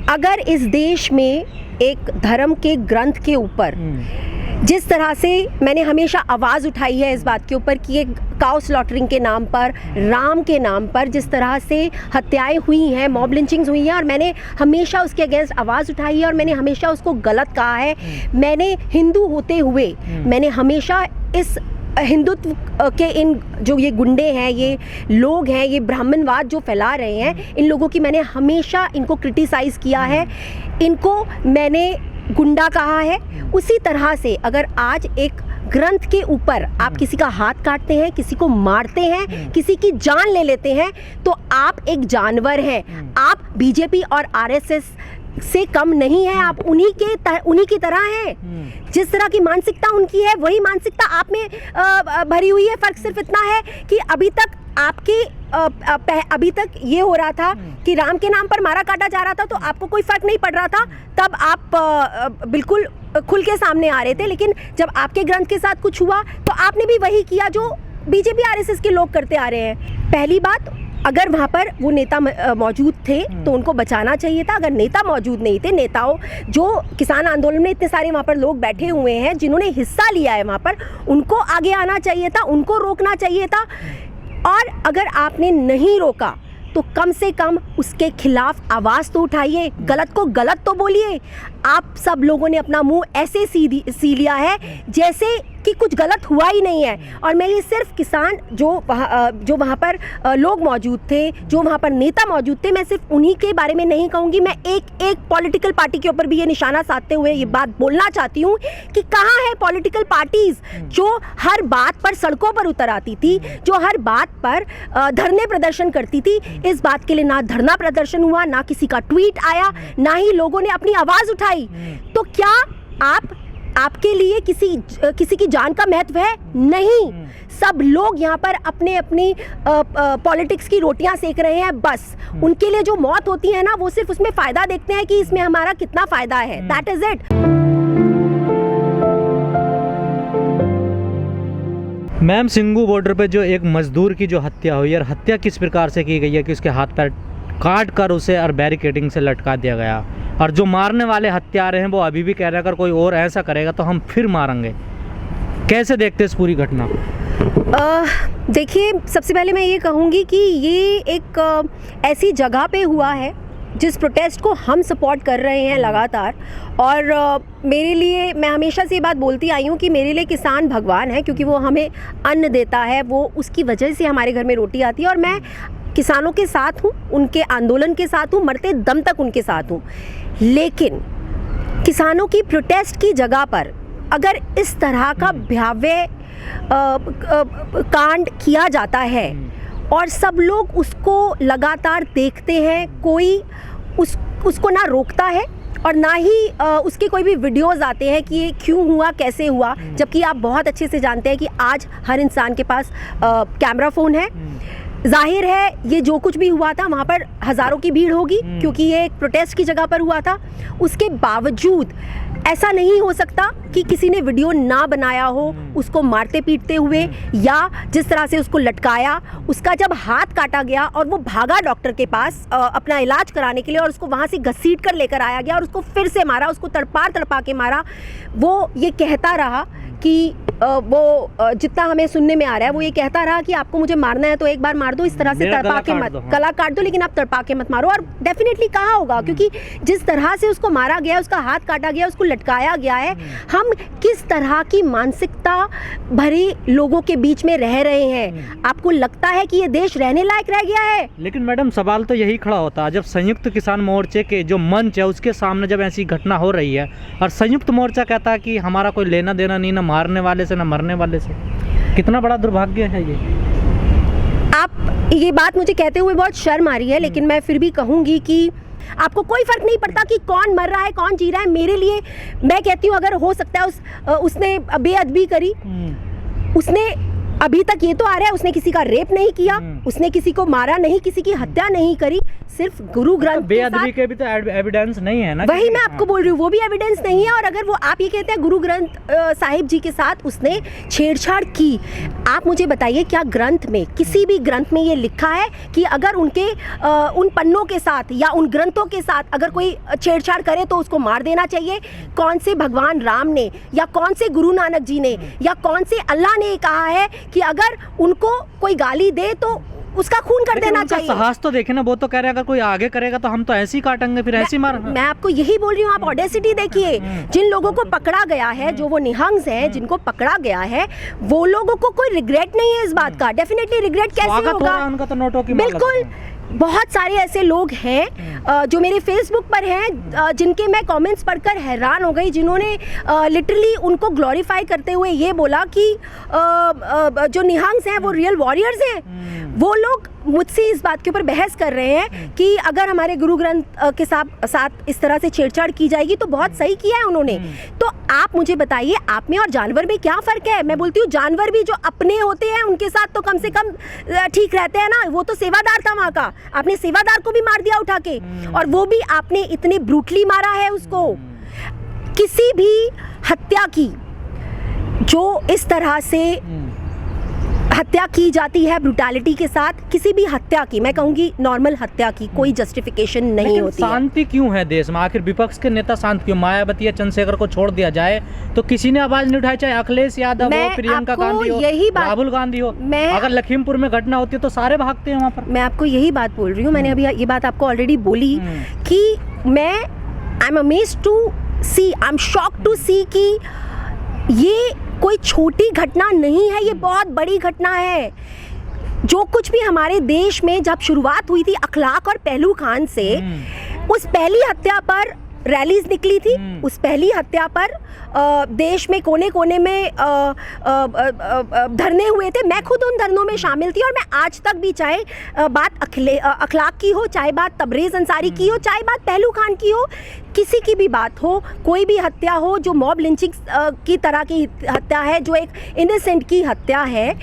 अगर इस देश में एक धर्म के ग्रंथ के ऊपर जिस तरह से मैंने हमेशा आवाज़ उठाई है इस बात के ऊपर कि ये काउ स्लॉटरिंग के नाम पर, राम के नाम पर जिस तरह से हत्याएं हुई हैं, मॉब लिंचिंग्स हुई हैं, और मैंने हमेशा उसके अगेंस्ट आवाज़ उठाई है और मैंने हमेशा उसको गलत कहा है। मैंने हिंदू होते हुए मैंने हमेशा इस हिंदुत्व के इन जो ये गुंडे हैं, ये लोग हैं, ये ब्राह्मणवाद जो फैला रहे हैं, इन लोगों की मैंने हमेशा इनको क्रिटिसाइज़ किया है, इनको मैंने गुंडा कहा है। उसी तरह से अगर आज एक ग्रंथ के ऊपर आप किसी का हाथ काटते हैं, किसी को मारते हैं, किसी की जान ले लेते हैं, तो आप एक जानवर हैं। आप बीजेपी और आरएसएस से कम नहीं है, आप उन्हीं की तरह हैं। जिस तरह की मानसिकता उनकी है वही मानसिकता आप में भरी हुई है। फर्क सिर्फ इतना है कि अभी तक ये हो रहा था कि राम के नाम पर मारा काटा जा रहा था तो आपको कोई फर्क नहीं पड़ रहा था, तब आप बिल्कुल खुल के सामने आ रहे थे। लेकिन जब आपके ग्रंथ के साथ कुछ हुआ तो आपने भी वही किया जो बीजेपी आरएसएस के लोग करते आ रहे हैं। पहली बात, अगर वहाँ पर वो नेता मौजूद थे तो उनको बचाना चाहिए था। अगर नेता मौजूद नहीं थे, नेताओं जो किसान आंदोलन में इतने सारे वहाँ पर लोग बैठे हुए हैं जिन्होंने हिस्सा लिया है वहाँ पर, उनको आगे आना चाहिए था, उनको रोकना चाहिए था। और अगर आपने नहीं रोका तो कम से कम उसके खिलाफ आवाज़ तो उठाइए, गलत को गलत तो बोलिए। आप सब लोगों ने अपना मुंह ऐसे सी लिया है जैसे कि कुछ गलत हुआ ही नहीं है। और मैं ये सिर्फ किसान जो वहाँ पर लोग मौजूद थे, जो वहाँ पर नेता मौजूद थे, मैं सिर्फ उन्हीं के बारे में नहीं कहूँगी। मैं एक पॉलिटिकल पार्टी के ऊपर भी ये निशाना साधते हुए ये बात बोलना चाहती हूँ कि कहाँ है पॉलिटिकल पार्टीज जो हर बात पर सड़कों पर उतर आती थी, जो हर बात पर धरने प्रदर्शन करती थी। इस बात के लिए ना धरना प्रदर्शन हुआ, ना किसी का ट्वीट आया, ना ही लोगों ने अपनी आवाज़ उठाई। तो क्या आपके लिए किसी की जान का महत्व है? नहीं। सब लोग यहाँ पर अपनी पॉलिटिक्स की रोटियां सेक रहे हैं। बस उनके लिए जो मौत होती है ना, वो सिर्फ उसमें फायदा देखते हैं कि इसमें हमारा कितना फायदा है। That is it. Ma'am, Singhu border पे जो एक मजदूर की जो हत्या हुई है, और हत्या किस प्रकार से की गई है कि उसके हाथ पैर काट कर उसे और बैरिकेडिंग से लटका दिया गया, और जो मारने वाले हत्यारे हैं वो अभी भी कह रहे हैं अगर कोई और ऐसा करेगा तो हम फिर मारेंगे। कैसे देखते हैं इस पूरी घटना को? देखिए, सबसे पहले मैं ये कहूँगी कि ये एक ऐसी जगह पे हुआ है जिस प्रोटेस्ट को हम सपोर्ट कर रहे हैं लगातार। और मेरे लिए, मैं हमेशा से ये बात बोलती आई हूँ कि मेरे लिए किसान भगवान है, क्योंकि वो हमें अन्न देता है, वो उसकी वजह से हमारे घर में रोटी आती है। और मैं किसानों के साथ हूँ, उनके आंदोलन के साथ हूँ, मरते दम तक उनके साथ हूँ। लेकिन किसानों की प्रोटेस्ट की जगह पर अगर इस तरह का भयावह कांड किया जाता है और सब लोग उसको लगातार देखते हैं, कोई उसको ना रोकता है और ना ही उसके कोई भी वीडियोस आते हैं कि ये क्यों हुआ, कैसे हुआ, जबकि आप बहुत अच्छे से जानते हैं कि आज हर इंसान के पास कैमरा फ़ोन है। जाहिर है ये जो कुछ भी हुआ था वहाँ पर हज़ारों की भीड़ होगी, क्योंकि ये एक प्रोटेस्ट की जगह पर हुआ था। उसके बावजूद ऐसा नहीं हो सकता कि किसी ने वीडियो ना बनाया हो उसको मारते पीटते हुए, या जिस तरह से उसको लटकाया, उसका जब हाथ काटा गया और वो भागा डॉक्टर के पास अपना इलाज कराने के लिए, और उसको वहाँ से घसीट कर लेकर आया गया और उसको फिर से मारा, उसको तड़पा के मारा। वो ये कहता रहा कि वो जितना हमें सुनने में आ रहा है, वो ये कहता रहा कि आपको मुझे मारना है तो एक बार मार दो, इस तरह से तड़पा के मत, गला काट दो, लेकिन आप तड़पा के मत मारो। और डेफिनेटली कहा होगा, क्योंकि जिस तरह से उसको मारा गया, उसका हाथ काटा गया, उसको लटकाया गया है, हम किस तरह की मानसिकता भरे लोगों के बीच में रह रहे हैं। आपको लगता है कि ये देश रहने लायक रह गया है? लेकिन मैडम, सवाल तो यही खड़ा होता है, जब संयुक्त किसान मोर्चे के जो मंच है उसके सामने जब ऐसी घटना हो रही है और संयुक्त मोर्चा कहता है कि हमारा कोई लेना देना नहीं, ना मारने वाले से ना मरने वाले से, कितना बड़ा दुर्भाग्य है ये। आप ये बात मुझे कहते हुए बहुत शर्म आ रही है, लेकिन मैं फिर भी कहूँगी कि आपको कोई फर्क नहीं पड़ता कि कौन मर रहा है, कौन जी रहा है। मेरे लिए, मैं कहती हूँ, अगर हो सकता है उसने बेअदबी करी, उसने अभी तक ये तो आ रहा है उसने किसी का रेप नहीं किया, उसने किसी को मारा नहीं, किसी की हत्या नहीं करी, सिर्फ गुरु ग्रंथ के बेअदबी साथ, के भी तो एविडेंस नहीं है ना। वही मैं आपको बोल रही हूँ, वो भी एविडेंस नहीं है। और अगर वो आप ये कहते हैं गुरु ग्रंथ साहिब जी के साथ उसने छेड़छाड़ की, आप मुझे बताइए क्या ग्रंथ में, किसी भी ग्रंथ में ये लिखा है कि अगर उनके उन पन्नों के साथ या उन ग्रंथों के साथ अगर कोई छेड़छाड़ करे तो उसको मार देना चाहिए? कौन से भगवान राम ने या कौन से गुरु नानक जी ने या कौन से अल्लाह ने कहा है कि अगर उनको कोई गाली दे तो उसका खून कर देना चाहिए? साहस तो देखे ना, वो तो कह रहे हैं अगर कोई आगे करेगा तो हम तो ऐसे ही काटेंगे, फिर ऐसे ही मारेंगे। मैं आपको यही बोल रही हूँ, आप ऑडेसिटी देखिए। जिन लोगों को पकड़ा गया है, जो वो निहंग्स हैं, जिनको पकड़ा गया है, वो लोगों को कोई रिग्रेट नहीं है इस बात का। डेफिनेटली रिग्रेट कैसे होगा? उनका तो नोटों की बिल्कुल। बहुत सारे ऐसे लोग हैं जो मेरे फेसबुक पर हैं, जिनके मैं कमेंट्स पढ़कर हैरान हो गई, जिन्होंने लिटरली उनको ग्लोरीफाई करते हुए ये बोला कि जो निहंग्स हैं वो रियल वॉरियर्स हैं। वो लोग मुझसे इस बात के ऊपर बहस कर रहे हैं कि अगर हमारे गुरु ग्रंथ के साथ इस तरह से छेड़छाड़ की जाएगी तो बहुत सही किया है उन्होंने। तो आप मुझे बताइए, आप में और जानवर में क्या फ़र्क है? मैं बोलती हूँ जानवर भी जो अपने होते हैं उनके साथ तो कम से कम ठीक रहते हैं ना। वो तो सेवादार था वहाँ का, आपने सेवादार को भी मार दिया उठा के, और वो भी आपने इतने ब्रूटली मारा है उसको। किसी भी हत्या की जो इस तरह से हत्या की जाती है ब्रुटैलिटी के साथ, किसी भी हत्या की, मैं कहूंगी नॉर्मल हत्या की, कोई जस्टिफिकेशन नहीं होती है। शांति क्यों है देश में? आखिर विपक्ष के नेता शांत क्यों? मायावती या चंद्रशेखर को छोड़ दिया जाए तो किसी ने आवाज नहीं उठाई, चाहे अखिलेश यादव हो, प्रियंका गांधी हो, राहुल गांधी हो। अगर लखीमपुर में घटना होती है तो सारे भागते हैं वहाँ पर। मैं आपको यही बात बोल रही हूँ, मैंने अभी ये बात आपको ऑलरेडी बोली कि I am amazed to see, I am shocked to see कि ये कोई छोटी घटना नहीं है, ये बहुत बड़ी घटना है। जो कुछ भी हमारे देश में जब शुरुआत हुई थी अखलाक और पहलू खान से, उस पहली हत्या पर रैलीज निकली थी, उस पहली हत्या पर देश में कोने कोने में धरने हुए थे। मैं खुद उन धरनों में शामिल थी, और मैं आज तक भी, चाहे बात अखलाक की हो, चाहे बात तबरेज़ अंसारी की हो, चाहे बात पहलू खान की हो, किसी की भी बात हो, कोई भी हत्या हो जो मॉब लिंचिंग की तरह की हत्या है, जो एक इनोसेंट की हत्या है,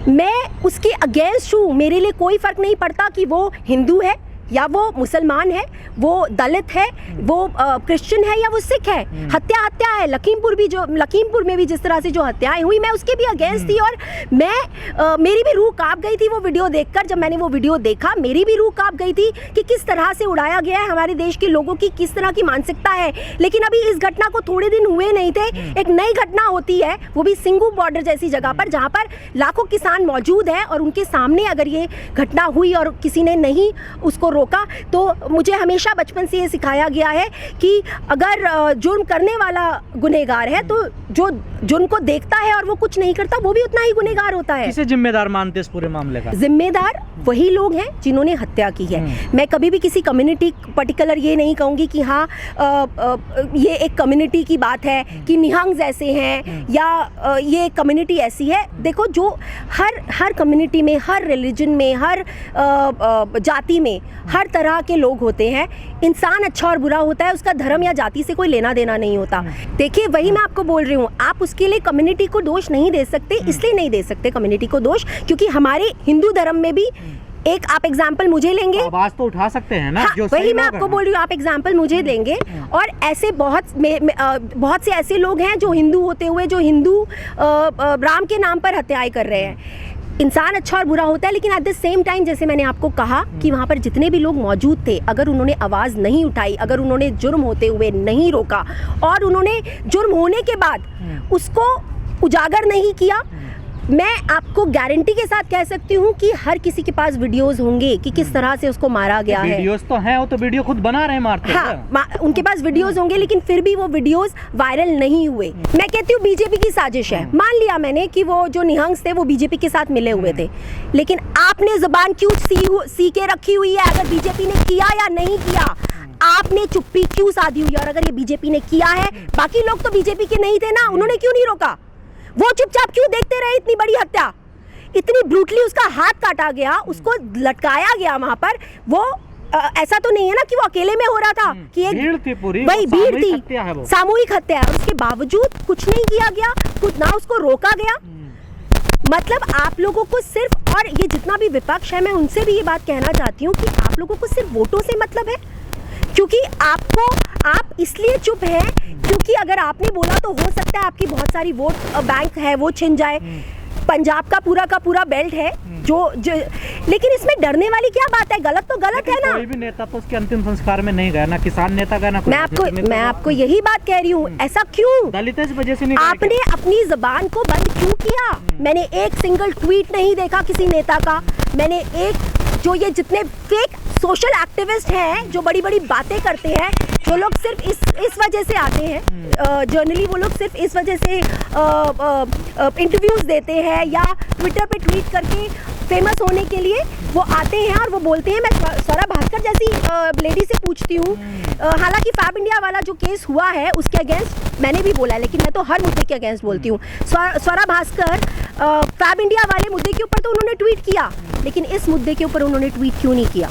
मैं उसके अगेंस्ट हूँ। मेरे लिए कोई फ़र्क नहीं पड़ता कि वो हिंदू है या वो मुसलमान है, वो दलित है, वो क्रिश्चियन है या वो सिख है। हत्या हत्या है। लखीमपुर में भी जिस तरह से जो हत्याएं हुई, मैं उसके भी अगेंस्ट थी, और मैं मेरी भी रूह कांप गई थी वो वीडियो देखकर। जब मैंने वो वीडियो देखा, मेरी भी रूह कांप गई थी कि किस तरह से उड़ाया गया है हमारे देश के लोगों की, किस तरह की मानसिकता है। लेकिन अभी इस घटना को थोड़े दिन हुए नहीं थे, एक नई घटना होती है, वो भी सिंगू बॉर्डर जैसी जगह पर, जहाँ पर लाखों किसान मौजूद हैं, और उनके सामने अगर ये घटना हुई और किसी ने नहीं उसको रोका, तो मुझे हमेशा बचपन से ये सिखाया गया है कि अगर जुर्म करने वाला गुनहगार है तो जो जुर्म को देखता है और वो कुछ नहीं करता, वो भी उतना ही गुनहगार होता है। किसे जिम्मेदार मानते इस पूरे मामले का? जिम्मेदार वही लोग हैं जिन्होंने हत्या की है। मैं कभी भी किसी कम्युनिटी पर्टिकुलर ये नहीं कहूँगी कि हाँ ये एक कम्युनिटी की बात है कि निहंग्स ऐसे हैं या ये कम्युनिटी ऐसी है। देखो, जो हर कम्युनिटी में, हर रिलीजन में, हर जाति में हर तरह के लोग होते हैं। इंसान अच्छा और बुरा होता है, उसका धर्म या जाति से कोई लेना देना नहीं होता। देखिए, वही मैं आपको बोल रही हूँ, आप उसके लिए कम्युनिटी को दोष नहीं दे सकते। इसलिए नहीं दे सकते कम्युनिटी को दोष क्योंकि हमारे हिंदू धर्म में भी एक आप एग्जाम्पल मुझे लेंगे, आवाज तो उठा सकते हैं ना। हाँ, जो वही मैं आपको बोल रही हूँ, आप एग्जाम्पल मुझे देंगे। और ऐसे बहुत से ऐसे लोग हैं जो हिंदू होते हुए, जो हिंदू राम के नाम पर हत्याएं कर रहे हैं। इंसान अच्छा और बुरा होता है, लेकिन एट द सेम टाइम, जैसे मैंने आपको कहा कि वहाँ पर जितने भी लोग मौजूद थे, अगर उन्होंने आवाज़ नहीं उठाई, अगर उन्होंने जुर्म होते हुए नहीं रोका, और उन्होंने जुर्म होने के बाद उसको उजागर नहीं किया, मैं आपको गारंटी के साथ कह सकती हूँ कि हर किसी के पास वीडियोस होंगे कि किस तरह से उसको मारा गया है। वीडियोस तो हैं, वो तो वीडियो खुद बना रहे हैं, मारते हैं। हाँ, उनके पास वीडियोस होंगे, लेकिन फिर भी वो वीडियोस वायरल नहीं हुए। मैं कहती हूँ बीजेपी की साजिश है। मान लिया मैंने कि वो जो निहंग्स थे वो बीजेपी के साथ मिले हुए थे, लेकिन आपने जुबान क्यों सी के रखी हुई है? अगर बीजेपी ने किया या नहीं किया, आपने चुप्पी क्यों साधी हुई? और अगर ये बीजेपी ने किया है, बाकी लोग तो बीजेपी के नहीं थे ना, उन्होंने क्यों नहीं रोका? वो चुपचाप क्यों देखते रहे? इतनी बड़ी हत्या, इतनी ब्रूटली उसका हाथ काटा गया, उसको लटकाया गया वहां पर। वो ऐसा तो नहीं है ना कि वो अकेले में हो रहा था, कि एक भीड़ थी पूरी, वही भीड़ थी, सामूहिक हत्या है। उसके बावजूद कुछ नहीं किया गया, कुछ ना उसको रोका गया। मतलब आप लोगों को सिर्फ, और ये जितना भी विपक्ष है मैं उनसे भी ये बात कहना चाहती हूँ कि आप लोगों को सिर्फ वोटों से मतलब है, क्योंकि आप इसलिए चुप हैं क्योंकि अगर आपने बोला तो हो सकता है आपकी बहुत सारी वोट बैंक है वो छिन जाए। पंजाब का पूरा बेल्ट है जो लेकिन इसमें डरने वाली क्या बात है? गलत तो गलत है ना। कोई भी नेता तो उसके अंतिम संस्कार में नहीं गया ना, किसान नेता गया ना कोई मैं आपको यही बात कह रही हूँ। ऐसा क्यों? दलित इस वजह से नहीं आपने अपनी जबान को बंद क्यों किया? मैंने एक सिंगल ट्वीट नहीं देखा किसी नेता का। मैंने जो ये जितने फेक सोशल एक्टिविस्ट हैं जो बड़ी बड़ी बातें करते हैं, जो लोग सिर्फ इस वजह से आते हैं जर्नली, वो लोग सिर्फ इस वजह से इंटरव्यूज देते हैं या ट्विटर पे ट्वीट करके फेमस होने के लिए वो आते हैं और वो बोलते हैं। मैं स्वरा भास्कर जैसी लेडी से पूछती हूँ, हालांकि फैब इंडिया वाला जो केस हुआ है उसके अगेंस्ट मैंने भी बोला है, लेकिन मैं तो हर मुद्दे के अगेंस्ट बोलती हूँ। स्वरा भास्कर फैब इंडिया वाले मुद्दे के ऊपर तो उन्होंने ट्वीट किया, लेकिन इस मुद्दे के ऊपर उन्होंने ट्वीट क्यों नहीं किया?